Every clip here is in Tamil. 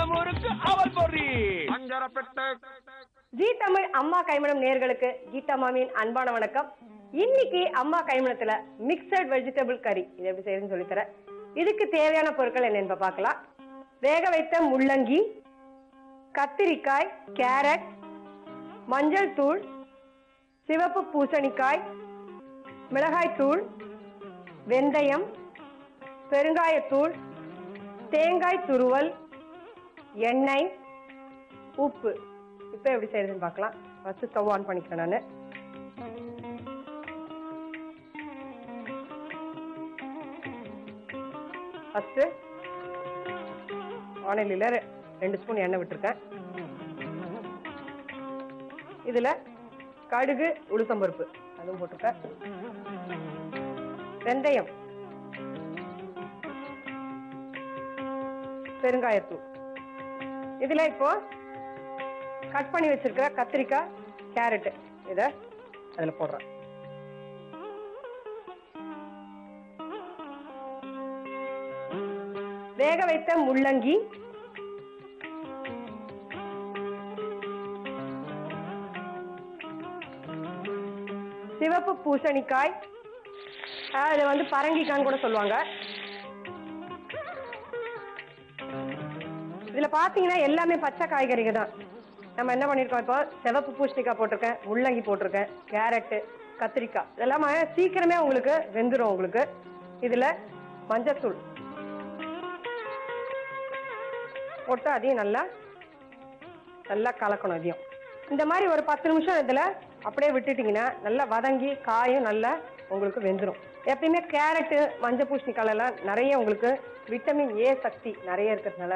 இடமுறுக்கு அவல் பொறி அஞ்சரப்பெட்டை. ஜி தமிழ் அம்மா கைமணம் நேயர்களுக்கு கீதா மாமியின் அன்பான வணக்கம். இன்னைக்கு அம்மா கைமணத்துல மிக்சட் வெஜிடபிள் கறி இது எப்படி செய்யணும்னு சொல்லித்தரேன். இதுக்கு தேவையான பொருட்கள் என்னன்னு பார்க்கலாம். வேக வைத்த முள்ளங்கி, கத்திரிக்காய், கேரட், மஞ்சள் தூள், சிவப்பு பூசணிக்காய், மிளகாய் தூள், வெந்தயம், பெருங்காயத்தூள், தேங்காய் துருவல், எண்ணெய், உப்பு. இப்போ எப்படி செய்யறதுன்னு பார்க்கலாம். ஃபர்ஸ்ட் ஸ்டவ் ஆன் பண்ணிக்கிறேன் நான். ஃபர்ஸ்ட் வானலியில் 2 ஸ்பூன் எண்ணெய் விட்டுருக்கேன். இதுல கடுகு, உளுத்தம்பருப்பு அதுவும் போட்டுருக்கேன். வெந்தயம், பெருங்காயத்தூள். இதுல இப்போ கட் பண்ணி வச்சிருக்கிற கத்திரிக்காய், கேரட் இத அதுல போடுறேன். வேக வைத்த முள்ளங்கி, சிவப்பு பூசணிக்காய், அது வந்து பரங்கிக்கான்னு கூட சொல்லுவாங்க. இதுல பாத்தீங்கன்னா எல்லாமே பச்சை காய்கறிகள் தான். நம்ம என்ன பண்ணிருக்கோம், இப்போ சிவப்பு பூசணிக்காய் போட்டிருக்கேன், முள்ளங்கி போட்டிருக்கேன், கேரட்டு, கத்திரிக்காய் இதெல்லாம் சீக்கிரமே உங்களுக்கு வெந்துடும். உங்களுக்கு இதுல மஞ்சத்தூள் போட்டு அதையும் நல்லா கலக்கணும். அதையும் இந்த மாதிரி ஒரு 10 நிமிஷம் இதுல அப்படியே விட்டுட்டீங்கன்னா நல்லா வதங்கி காயும் நல்லா உங்களுக்கு வெந்துடும். எப்பயுமே கேரட்டு, மஞ்சள் பூசணிக்காய் எல்லாம் நிறைய உங்களுக்கு விட்டமின் ஏ சக்தி நிறைய இருக்கிறதுனால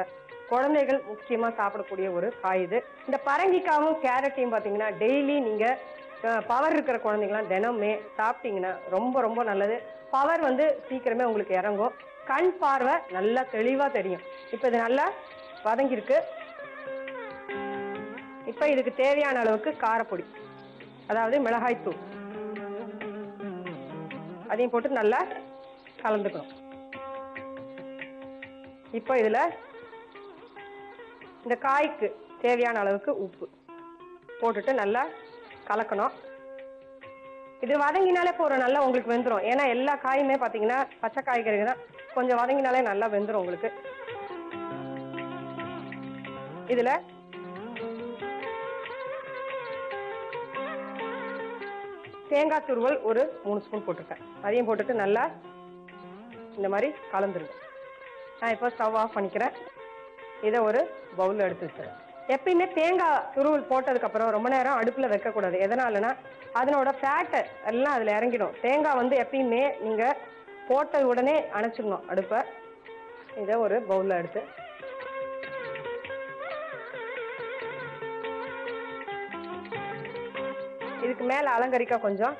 குழந்தைகள் முக்கியமா சாப்பிடக்கூடிய ஒரு காய் இது. இந்த பரங்கிக்காவும் கேரட்டையும் பாத்தீங்கன்னா டெய்லி நீங்க பவர் இருக்கிற குழந்தைங்களாம் தினமே சாப்பிட்டீங்கன்னா ரொம்ப ரொம்ப நல்லது. பவர் வந்து சீக்கிரமே உங்களுக்கு இறங்கும். கண் பார்வை நல்லா தெளிவா தெரியும். இப்ப இது நல்லா வதங்கிருக்கு. இப்ப இதுக்கு தேவையான அளவுக்கு காரப்பொடி, அதாவது மிளகாய் தூள், அதையும் போட்டு நல்லா கலந்துக்கணும். இப்போ இதுல இந்த காய்க்கு தேவையான அளவுக்கு உப்பு போட்டுட்டு நல்லா கலக்கணும். இது வதங்கினாலே போறோம், நல்லா உங்களுக்கு வெந்துடும். ஏன்னா எல்லா காயுமே பாத்தீங்கன்னா பச்சை காய்கறிகள் தான், கொஞ்சம் வதங்கினாலே நல்லா வெந்துடும் உங்களுக்கு. இதுல தேங்காய் துருவல் ஒரு 3 ஸ்பூன் போட்டிருக்கேன். அதையும் போட்டுட்டு நல்லா இந்த மாதிரி கலந்துருங்க. நான் இப்போ ஸ்டவ் ஆஃப் பண்ணிக்கிறேன். இதை ஒரு பவுலில் எடுத்து வச்சுறேன். எப்பயுமே தேங்காய் துருவல் போட்டதுக்கப்புறம் ரொம்ப நேரம் அடுப்பில் வைக்கக்கூடாது. எதனாலனா அதனோட ஃபேட்டை எல்லாம் அதில் இறங்கிடும். தேங்காய் வந்து எப்பயுமே நீங்கள் போட்ட உடனே அணைச்சிடணும் அடுப்பை. இதை ஒரு பவுலில் எடுத்து இதுக்கு மேலே அலங்கரிக்க கொஞ்சம்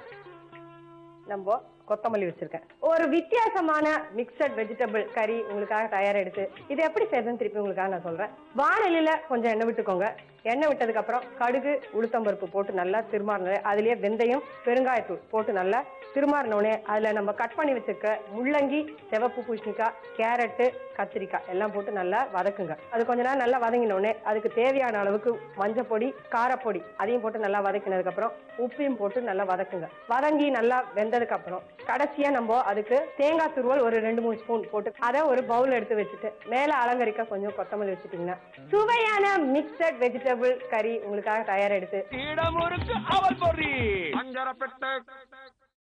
நம்ம கொத்தமல்லி வச்சிருக்கேன். ஒரு வித்தியாசமான மிக்சட் வெஜிடபிள் கறி உங்களுக்காக தயாரா எடுத்து இது எப்படி செய்யறதுன்னு திருப்பி உங்களுக்காக நான் சொல்றேன். வானலியில கொஞ்சம் எண்ணெய் விட்டுக்கோங்க. எண்ணெய் விட்டதுக்கு அப்புறம் கடுகு, உளுத்தம்பருப்பு போட்டு நல்லா திருமாறின, அதுலயே வெந்தயம், பெருங்காயத்தூள் போட்டு நல்லா திருமாறினோடனே அதுல நம்ம கட் பண்ணி வச்சிருக்க முள்ளங்கி, சிவப்பு பூசணிக்காய், கேரட்டு, கத்திரிக்காய் எல்லாம் போட்டு நல்லா வதக்குங்க. அது கொஞ்ச நேரம் நல்லா வதங்கினோடனே அதுக்கு தேவையான அளவுக்கு மஞ்சள் பொடி, காரப்பொடி அதையும் போட்டு நல்லா வதக்கினதுக்கு அப்புறம் உப்பையும் போட்டு நல்லா வதக்குங்க. வதங்கி நல்லா வெந்ததுக்கு அப்புறம் கடைசியா நம்ம அதுக்கு தேங்காய் துருவல் ஒரு 2-3 ஸ்பூன் போட்டு அதை ஒரு பவுல் எடுத்து வச்சுட்டு மேல அலங்கரிக்க கொஞ்சம் கொத்தமல்லி வச்சுட்டீங்கன்னா சுவையான மிக்சட் வெஜிடபிள் கறி உங்களுக்காக தயார் எடுத்து இடமுறுக்கு அவல் பொறி அஞ்சரப்பெட்டை.